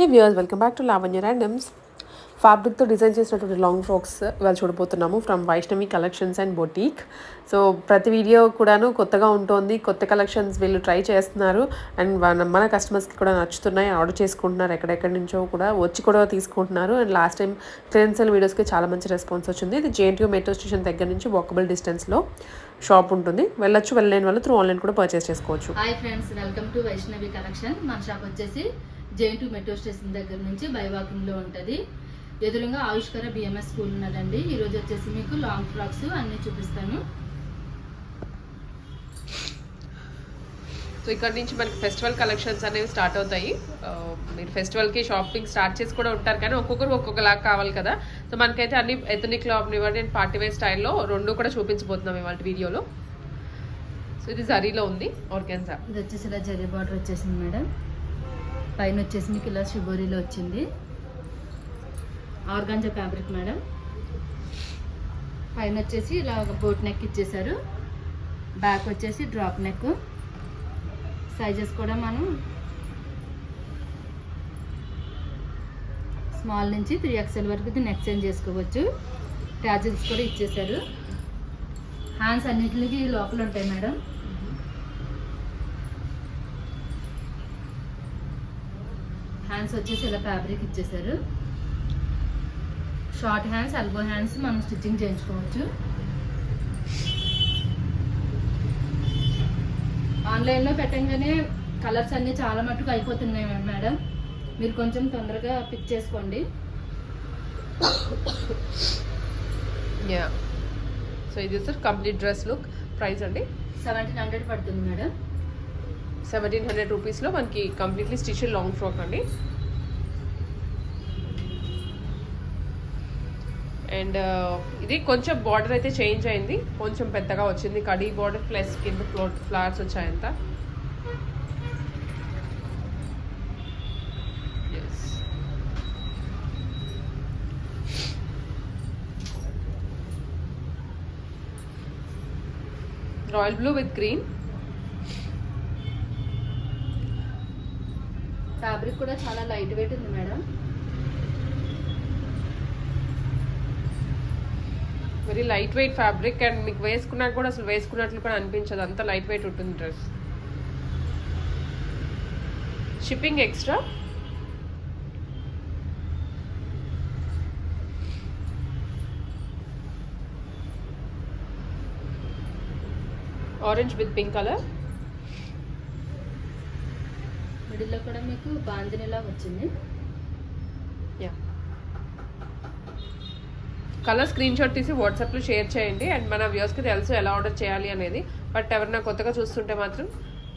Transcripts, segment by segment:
Hey viewers, welcome back to Lavanya randoms. ఫ్యాబ్రిక్తో design చేసినటువంటి long frocks వాళ్ళు చూడబోతున్నాము from Vaishnavi collections and boutique. So ప్రతి వీడియో కూడాను కొత్తగా ఉంటుంది, కొత్త కలెక్షన్స్ వీళ్ళు ట్రై చేస్తున్నారు అండ్ మన కస్టమర్స్కి కూడా నచ్చుతున్నాయి, ఆర్డర్ చేసుకుంటున్నారు, ఎక్కడెక్కడి నుంచో కూడా వచ్చి కూడా తీసుకుంటున్నారు. And last time clearance sale వీడియోస్కి చాలా మంచి రెస్పాన్స్ వచ్చింది. ఇది జేఎన్టీయూ మెట్రో స్టేషన్ దగ్గర నుంచి వాకబుల్ డిస్టెన్స్లో షాప్ ఉంటుంది. వెళ్ళొచ్చు, వెళ్ళలేని వాళ్ళు త్రూ ఆన్లైన్ కూడా పర్చేస్ చేసుకోవచ్చు. Hi friends, welcome to Vaishnavi collection. మన షాప్ వచ్చేసి జేఎన్టీయూ మెట్రో స్టేషన్ దగ్గర నుంచి బై వాకింగ్లో ఉంటుంది. ఎదురుగా ఆవిష్కర బిఎంఎస్ స్కూల్ ఉన్నదండి. ఈరోజు వచ్చేసి మీకు లాంగ్ ఫ్రాక్స్ అన్నీ చూపిస్తాను. సో ఇక్కడ నుంచి మనకి ఫెస్టివల్ కలెక్షన్స్ అనేవి స్టార్ట్ అవుతాయి. మీరు ఫెస్టివల్కి షాపింగ్ స్టార్ట్ చేసి కూడా ఉంటారు, కానీ ఒక్కొక్కరు ఒక్కొక్కలాగా కావాలి కదా. సో మనకైతే అన్ని ఎథనిక్ ఇవ్వండి అండ్ పార్టీ వేర్ స్టైల్లో రెండు కూడా చూపించబోతున్నాం ఇవాళ వీడియోలో. సో ఇది జరీలో ఉంది, ఆర్గాన్జా. ఇది వచ్చేసి ఇలా జరీ బార్డర్ వచ్చేసింది మేడం. పైన వచ్చేసి మీకు ఇలా షిబోరీలో వచ్చింది. Organza fabric madam. పైన వచ్చేసి ఇలా బోట్ నెక్ ఇచ్చేసారు. బ్యాక్ వచ్చేసి డ్రాప్ నెక్. సైజెస్ కూడా మనం స్మాల్ నుంచి 3XL వరకు ఇది నెక్ చేంజ్ చేసుకోవచ్చు. ట్యాజిల్స్ కూడా ఇచ్చేసారు. హ్యాండ్స్ అన్నిటికి లోపల ఉంటాయి మేడం. హ్యాండ్స్ వచ్చేసి ఇలా ఫ్యాబ్రిక్ ఇచ్చేసారు. షార్ట్ హ్యాండ్స్, ఎల్బో హ్యాండ్స్ మనం స్టిచ్చింగ్ చేయించుకోవచ్చు. ఆన్లైన్లో పెట్టంగానే కలర్స్ అన్నీ చాలా మట్టుకు అయిపోతున్నాయి మేడం. మీరు కొంచెం తొందరగా పిక్ చేసుకోండి. సో ఇది sir complete dress look. Price అండి 1700 పడుతుంది మేడం. 1700 రూపీస్లో మనకి కంప్లీట్లీ స్టిచ్డ్ లాంగ్ ఫ్రాక్ అండి. అండ్ ఇది కొంచెం బార్డర్ అయితే చేంజ్ అయింది, కొంచెం పెద్దగా వచ్చింది. కడీ బార్డర్ ప్లస్ కింద ఫ్లవర్స్ వచ్చాయంత. Royal blue with green. Fabric కూడా చాలా లైట్ వెయిట్ ఉంది madam. Very light weight fabric and మీకు వేసుకున్నా కూడా అసలు వేసుకున్నట్లు కూడా అనిపించదు, అంత లైట్ వెయిట్ ఉంటుంది dress. Shipping extra. Orange with pink colour. మిడిల్లో కూడా మీకు బాందినిలా వచ్చింది. యా, కలర్ స్క్రీన్ షాట్ తీసి వాట్సాప్లో షేర్ చేయండి. అండ్ మన వ్యూవర్స్కి తెలుసు ఎలా ఆర్డర్ చేయాలి అనేది. బట్ ఎవరైనా కొత్తగా చూస్తుంటే మాత్రం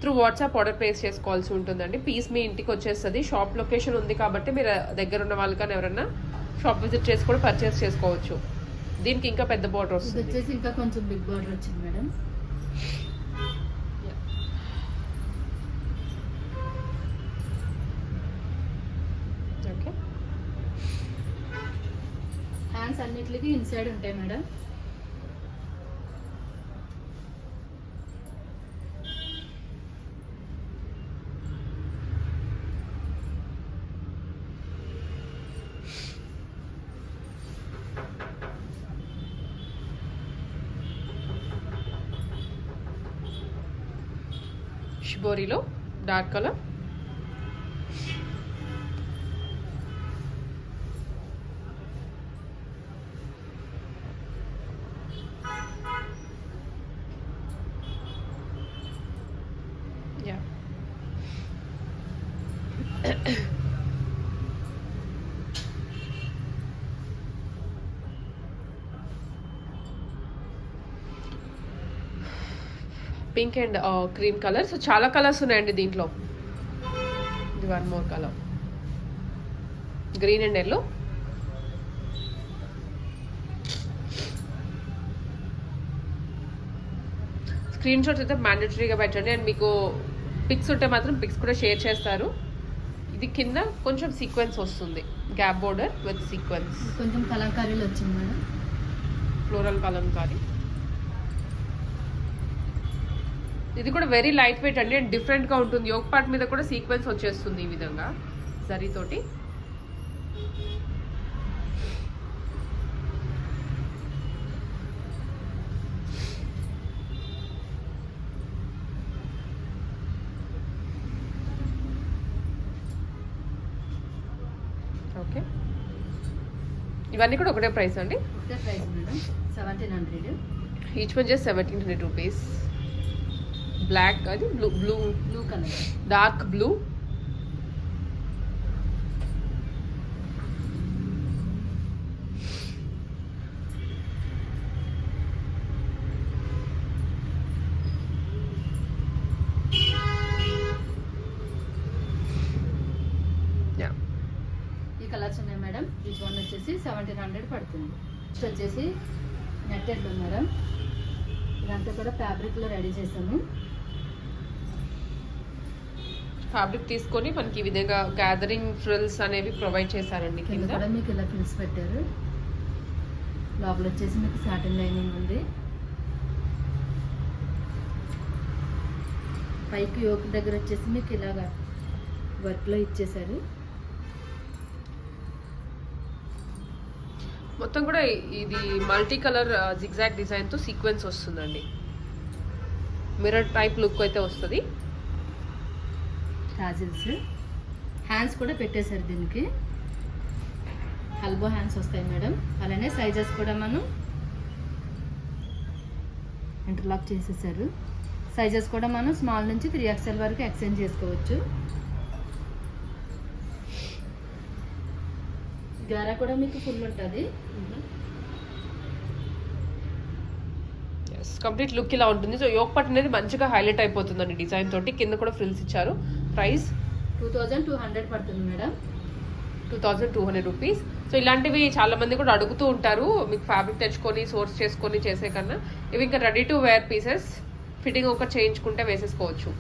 త్రూ వాట్సాప్ ఆర్డర్ ప్లేస్ చేసుకోవాల్సి ఉంటుందండి. పీస్ మీ ఇంటికి వచ్చేస్తుంది. షాప్ లొకేషన్ ఉంది కాబట్టి మీరు దగ్గర ఉన్న వాళ్ళకన్నా ఎవరైనా షాప్ విజిట్ చేసి కూడా పర్చేస్ చేసుకోవచ్చు. దీనికి ఇంకా పెద్ద బార్డర్ వస్తుంది. వచ్చేసి ఇంకా కొంచెం బిగ్ బార్డర్ వచ్చింది మేడం. ఓకే, హ్యాండ్స్ అన్నిటికి ఇన్సైడ్ ఉంటాయి మేడం. షిబోరీలో dark colour. Yeah, pink and cream colour. So చాలా కలర్స్ ఉన్నాయండి దీంట్లో. ఇది one more colour, green and yellow. Screen shots అయితే మ్యాండేటరీగా పెట్టండి. అండ్ మీకు పిక్స్ ఉంటే మాత్రం పిక్స్ కూడా షేర్ చేస్తారు. ఇది కింద కొంచెం సీక్వెన్స్ వస్తుంది, గ్యాప్ బోర్డర్ విత్ సీక్వెన్స్. కొంచెం కలంకారీలో వచ్చింది మేడం. ఫ్లోరల్ కలంకారీ. ఇది కూడా వెరీ లైట్ వెయిట్ అండి అండ్ డిఫరెంట్గా ఉంటుంది. యోక్ పార్ట్ మీద కూడా సీక్వెన్స్ వచ్చేస్తుంది ఈ విధంగా. జరీతోటి. ఓకే, ఇవన్నీ కూడా ఒకటే ప్రైస్ అండి? ఒకటే price madam, 1700. Each one just 1700 rupees. Black, అది blue blue blue colour, dark blue. ఈ కలర్స్ ఉన్నాయి మేడం. ఈచ్ వన్ వచ్చేసి 1700 పడుతుంది. నెక్స్ట్ వచ్చేసి నెట్టెడ్లో మేడం, ఇదంతా కూడా ఫ్యాబ్రిక్లో రెడీ చేసాము. ఫ్యాబ్రిక్ తీసుకొని మనకి ఈ విధంగా గ్యాదరింగ్ ఫ్రిల్స్ అనేవి ప్రొవైడ్ చేశారండి. కింద కింద కూడా మీకు ఇలా ఫ్రిల్స్ పెట్టారు. లోపల వచ్చేసి మీకు సాటిన్ లైనింగ్ ఉంది. పైకి యోక్ దగ్గర వచ్చేసి మీకు ఇలాగా వర్క్లో ఇచ్చేసారు. మొత్తం కూడా ఇది మల్టీ కలర్ జిగ్జాగ్ డిజైన్తో సీక్వెన్స్ వస్తుందండి. మిర్రర్ టైప్ లుక్ అయితే వస్తుంది. టాజిల్స్, హ్యాండ్స్ కూడా పెట్టేశారు దీనికి. ఎల్బో హ్యాండ్స్ వస్తాయి మేడం. అలానే సైజెస్ కూడా మనం ఇంటర్లాక్ చేసేసారు. సైజెస్ కూడా మనం స్మాల్ నుంచి 3XL వరకు ఎక్స్చేంజ్ చేసుకోవచ్చు. గారా కూడా మీకు ఫుల్ ఉంటుంది. కంప్లీట్ లుక్ ఇలా ఉంటుంది. సో యోక్ పట్ అనేది మంచిగా హైలైట్ అయిపోతుందండి డిజైన్ తోటి. కింద కూడా ఫ్రిల్స్ ఇచ్చారు. ప్రైస్ 2200 పడుతుంది మేడం. 2200 రూపీస్. సో ఇలాంటివి చాలా మంది కూడా అడుగుతూ ఉంటారు, మీకు ఫ్యాబ్రిక్ తెచ్చుకొని సోర్స్ చేసుకొని చేసే కన్నా ఇవి ఇంకా ready to wear pieces. Fitting ఒక చేయించుకుంటే వేసేసుకోవచ్చు.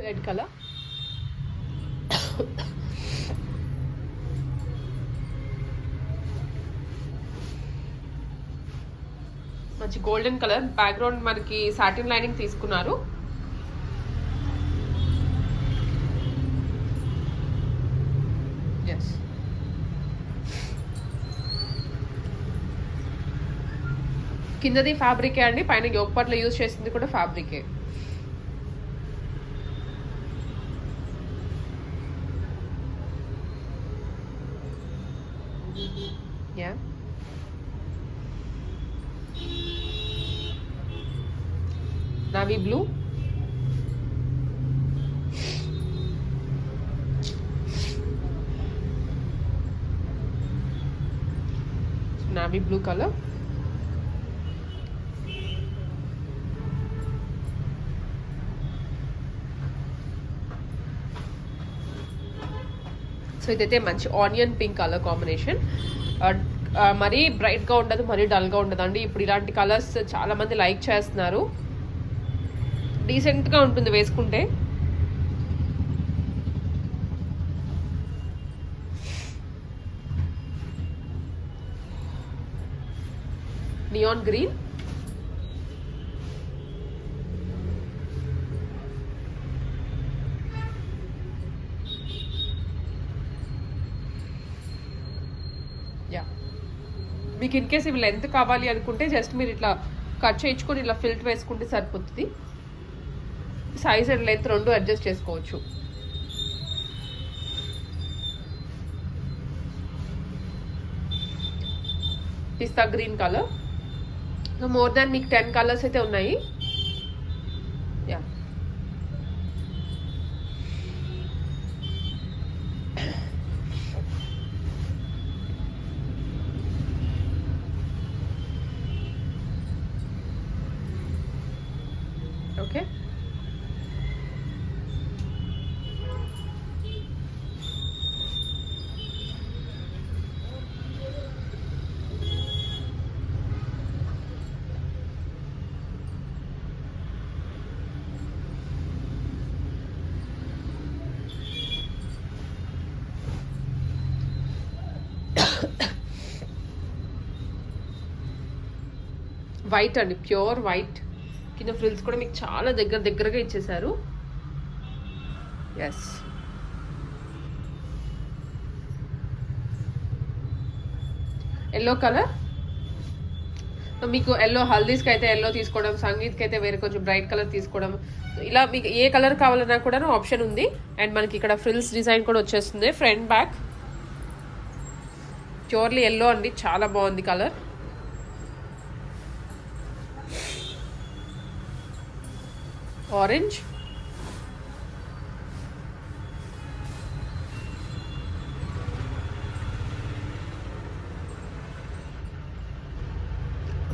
రెడ్ కలర్, మంచి గోల్డెన్ కలర్. బ్యాక్గ్రౌండ్ మనకి సాటిన్ లైనింగ్ తీసుకున్నారు. ఎస్, కిందది ఫ్యాబ్రికే అండి, పైన యోక్ పట్ల యూజ్ చేసింది కూడా ఫ్యాబ్రికే. Yeah, navy blue, navy blue color, so ఇదైతే మంచి ఆనియన్ పింక్ కలర్ కాంబినేషన్. మరీ బ్రైట్గా ఉండదు, మరీ డల్గా ఉండదు అండి. ఇప్పుడు ఇలాంటి కలర్స్ చాలా మంది లైక్ చేస్తున్నారు. డీసెంట్గా ఉంటుంది వేసుకుంటే. Neon green, yeah. మీకు ఇన్ కేస్ ఇవి లెంత్ కావాలి అనుకుంటే జస్ట్ మీరు ఇట్లా కట్ చేయించుకొని ఇలా ఫిల్ట్ వేసుకుంటే సరిపోతుంది. సైజ్ అండ్ లెంత్ రెండు అడ్జస్ట్ చేసుకోవచ్చు. పిస్తా గ్రీన్ కలర్. మోర్ దాన్ మీకు 10 కలర్స్ అయితే ఉన్నాయి. Yeah, okay. వైట్ అండి, ప్యూర్ వైట్. కింద ఫ్రిల్స్ కూడా మీకు చాలా దగ్గరగా ఇచ్చేసారు. Yes, yellow colour. మీకు ఎల్లో హల్దీస్కి అయితే ఎల్లో తీసుకోవడం, సంగీత్కి అయితే వేరే కొంచెం బ్రైట్ కలర్ తీసుకోవడం, ఇలా మీకు ఏ కలర్ కావాలన్నా కూడా ఆప్షన్ ఉంది. అండ్ మనకి ఇక్కడ ఫ్రిల్స్ డిజైన్ కూడా వచ్చేస్తుంది ఫ్రంట్ బ్యాక్. ప్యూర్లీ ఎల్లో అండి, చాలా బాగుంది కలర్. ఆరెంజ్,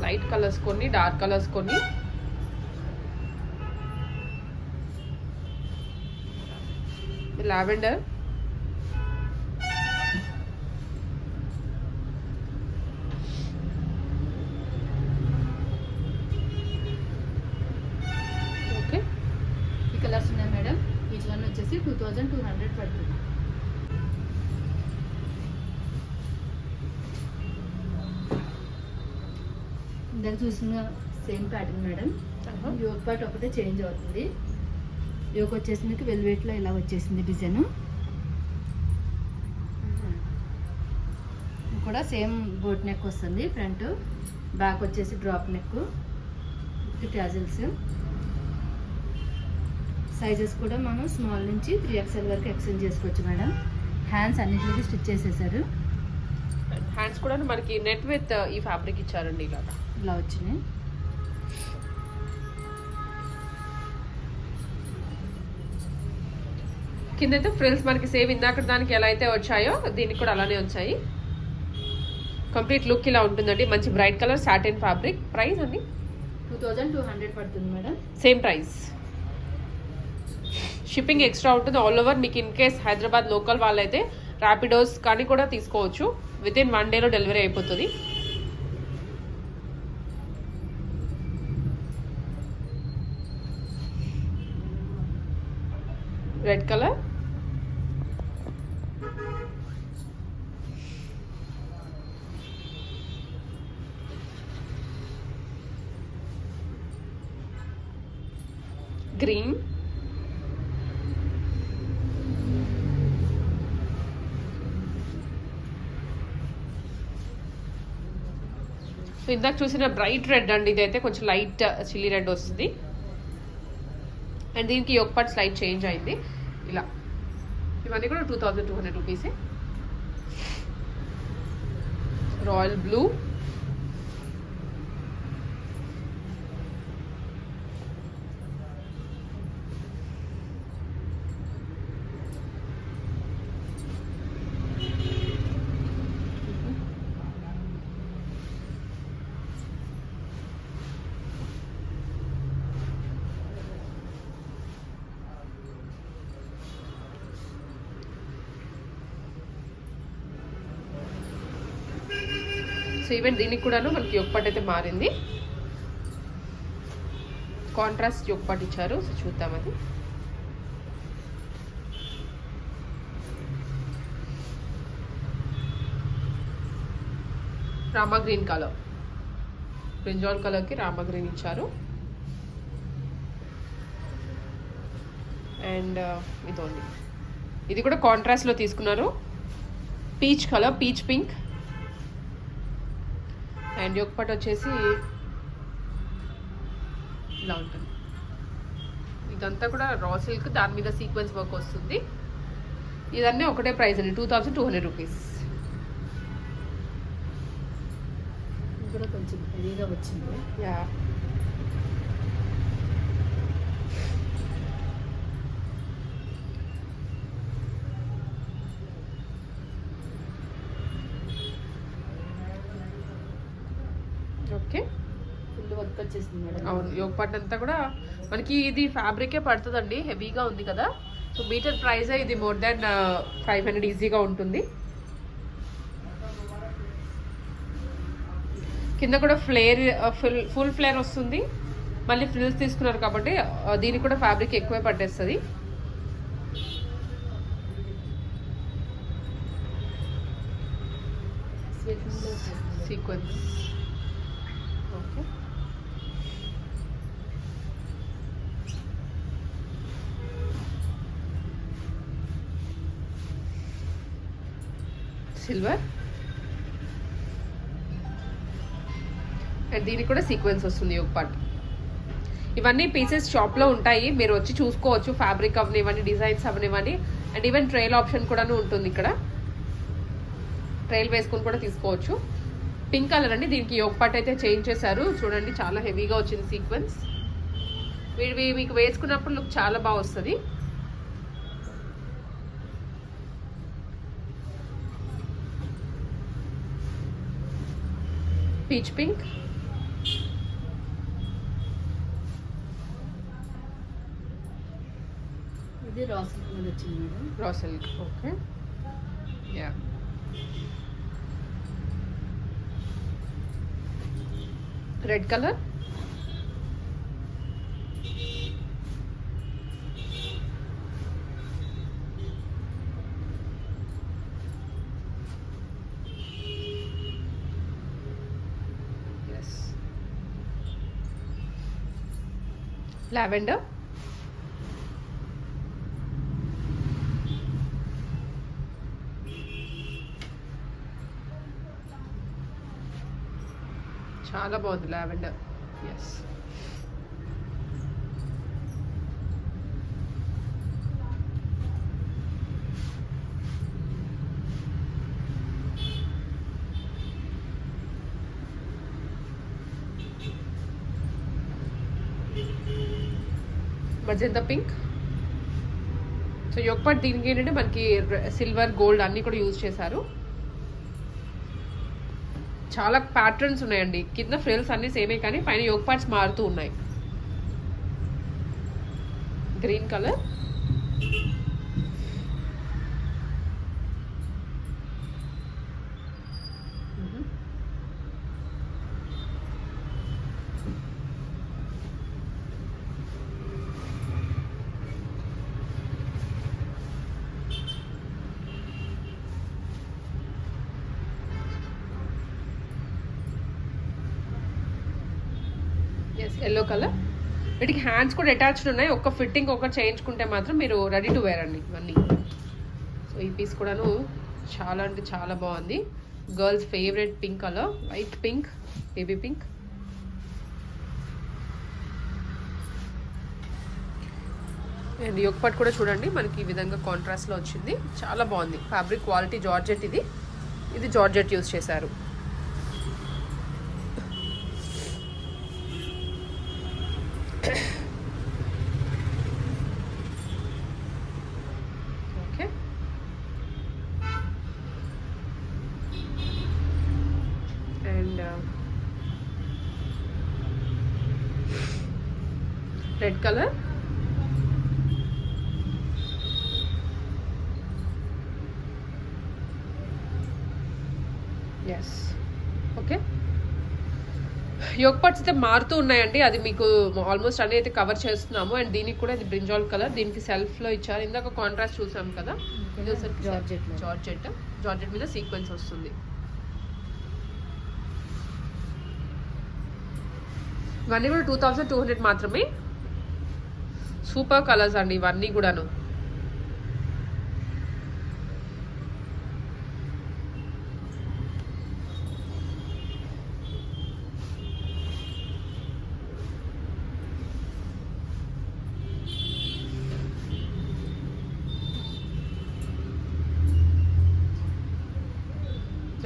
లైట్ కలర్స్ కొన్ని, డార్క్ కలర్స్ కొన్ని. Lavender, okay. ఈ కలర్స్ ఉన్నాయి మేడం. ఈచ్ వన్ వచ్చేసి 2200 పడుతుంది. ఇందాక చూసిన same pattern madam. Yoke part ఒకటే చేంజ్ అవుతుంది. యోక్ వచ్చేసి మీకు వెల్వెట్లో ఇలా వచ్చేసింది డిజైన్. కూడా సేమ్ బోట్ నెక్ వస్తుంది. ఫ్రంట్ బ్యాక్ వచ్చేసి drop neck with tassels. Sizes కూడా మనం స్మాల్ నుంచి 3XL వరకు ఎక్స్చేంజ్ చేసుకోవచ్చు మేడం. హ్యాండ్స్ అన్నిటికీ స్టిచ్ చేసేసారు. హ్యాండ్స్ కూడా మనకి నెట్ విత్ ఈ ఫ్యాబ్రిక్ ఇచ్చారండి, ఇలా వచ్చినాయి. కింద అయితే ఫ్రిల్స్ మనకి సేమ్ ఇందాక దానికి ఎలా అయితే వచ్చాయో దీనికి కూడా అలానే వచ్చాయి. కంప్లీట్ లుక్ ఇలా ఉంటుందండి. మంచి bright colour satin fabric. Price అండి 2200 పడుతుంది madam. Same price. Shipping extra ఉంటుంది ఆల్ ఓవర్. మీకు ఇన్ కేస్ హైదరాబాద్ లోకల్ వాళ్ళైతే ర్యాపిడోస్ కానీ కూడా తీసుకోవచ్చు. విత్ ఇన్ 1 డేలో డెలివరీ అయిపోతుంది. రెడ్ కలర్, గ్రీన్, సో ఇందాక చూసిన బ్రైట్ రెడ్ అండి, ఇదైతే కొంచెం లైట్ చిల్లీ రెడ్ వస్తుంది. అండ్ దీనికి యోక్ పార్ట్ స్లైట్ చేంజ్ అయింది ఇలా. ఇవన్నీ కూడా 2200 రూపీసే. రాయల్ బ్లూ, సో ఈవెన్ దీనికి కూడాను మనకి యోక్ పార్ట్ అయితే మారింది. కాంట్రాస్ట్ యోక్ పార్ట్ ఇచ్చారు. సో చూద్దాం అది. రామా గ్రీన్ కలర్, బ్రింజాల్ కలర్కి రామా గ్రీన్ ఇచ్చారు. అండ్ ఇదోండి, ఇది కూడా కాంట్రాస్ట్లో తీసుకున్నారు. Peach colour, peach pink. And yoke part వచ్చేసి ఇలా ఉంటుంది. ఇదంతా కూడా రా సిల్క్, దాని మీద సీక్వెన్స్ వర్క్ వస్తుంది. ఇదన్నీ ఒకటే ప్రైస్ అండి, 2200 రూపీస్. కూడా కొంచెం హెవీగా వచ్చింది. Yeah, okay. ఫుల్ వర్క్ వచ్చేసింది మేడం. అవును, యోక్ పార్ట్ అంతా కూడా మనకి ఇది ఫ్యాబ్రికే పడుతుందండి. హెవీగా ఉంది కదా. సో మీటర్ ప్రైస్ ఇది మోర్ దాన్ 500 ఈజీగా ఉంటుంది. కింద కూడా ఫ్లేర్, ఫుల్ ఫ్లేర్ వస్తుంది. మళ్ళీ ఫ్రిల్స్ తీసుకున్నారు కాబట్టి దీనికి కూడా ఫ్యాబ్రిక్ ఎక్కువే పట్టేస్తుంది. Sequence, okay. సిల్వర్ అండ్ దీనికి కూడా సీక్వెన్స్ వస్తుంది ఒక పార్ట్. ఇవన్నీ పీసెస్ షాప్లో ఉంటాయి, మీరు వచ్చి చూసుకోవచ్చు. ఫ్యాబ్రిక్ అవనివ్వండి, డిజైన్స్ అవనివ్వండి, అండ్ ఈవెన్ ట్రైల్ ఆప్షన్ కూడాను ఉంటుంది. ఇక్కడ ట్రైల్ వేసుకొని కూడా తీసుకోవచ్చు. పింక్ కలర్ అండి, దీనికి యోగ్ పార్ట్ అయితే చేంజ్ చేశారు. చూడండి చాలా హెవీగా వచ్చింది సీక్వెన్స్. వీడివి మీకు వేసుకున్నప్పుడు లుక్ చాలా బాగా వస్తుంది. పీచ్ పింక్, ఇది రా సిల్క్ మీద వచ్చింది madam. Raw silk, okay. Yeah, red colour, lavender, చాలా బాగుంది lavender. Yes, magenta pink. So yoke part దీనికి ఏంటంటే మనకి సిల్వర్, గోల్డ్ అన్నీ కూడా యూజ్ చేశారు. చాలా ప్యాటర్న్స్ ఉన్నాయండి. కింద ఫ్రిల్స్ అన్నీ సేమే కానీ పైన యోగ్ పార్ట్స్ మారుతూ ఉన్నాయి. Green colour, yes yellow colour. వీటికి హ్యాండ్స్ కూడా అటాచ్డ్ ఉన్నాయి. ఒక్క ఫిట్టింగ్ ఒకటి చేయించుకుంటే మాత్రం మీరు రెడీ టు వేర్ అండి ఇవన్నీ. సో ఈ పీస్ కూడాను చాలా అంటే చాలా బాగుంది. Girls favourite pink colour, white pink, baby pink. And yoke part కూడా చూడండి మనకి ఈ విధంగా కాంట్రాస్ట్లో వచ్చింది. చాలా బాగుంది. ఫ్యాబ్రిక్ క్వాలిటీ జార్జెట్, ఇది జార్జెట్ యూజ్ చేశారు. Okay, and red colour, yes. Okay, yoke parts అయితే మారుతూ ఉన్నాయండి. అది మీకు ఆల్మోస్ట్ అన్ని అయితే కవర్ చేస్తున్నాము. అండ్ దీనికి కూడా ఇది బ్రింజాల్ కలర్, దీనికి సెల్ఫ్లో ఇచ్చారు. ఇందాక కాంట్రాస్ట్ చూసాం కదా, ఇది జార్జెట్ మీద సీక్వెన్స్ వస్తుంది. ఇవన్నీ కూడా 2200 మాత్రమే. సూపర్ కలర్స్ అండి ఇవన్నీ కూడాను.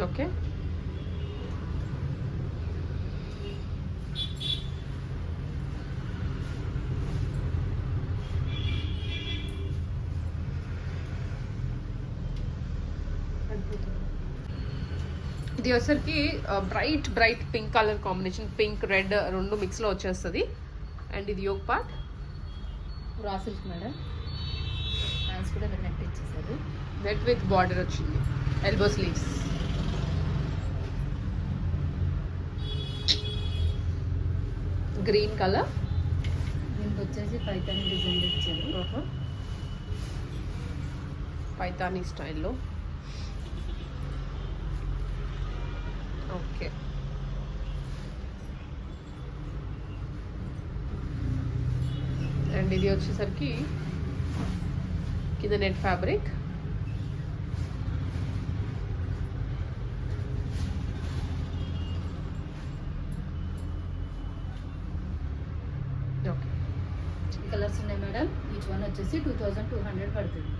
ఓకే, ఇది వచ్చరికి bright pink colour combination, pink red రెండు మిక్స్లో వచ్చేస్తుంది. అండ్ ఇది yoke part raw silk madam. Hands కూడా నెట్ ఇచ్చేసారు. నెట్ విత్ బార్డర్ వచ్చింది, ఎల్బో స్లీవ్స్. గ్రీన్ కలర్, దీనికి వచ్చేసి పైతాని డిజైన్ ఇచ్చారు. పైతానీ స్టైల్లో. ఓకే, అండ్ ఇది వచ్చేసరికి కింద నెట్ ఫ్యాబ్రిక్. కలర్స్ ఉన్నాయి మేడం. ఈచ్ వన్ వచ్చేసి 2200 పడుతుంది.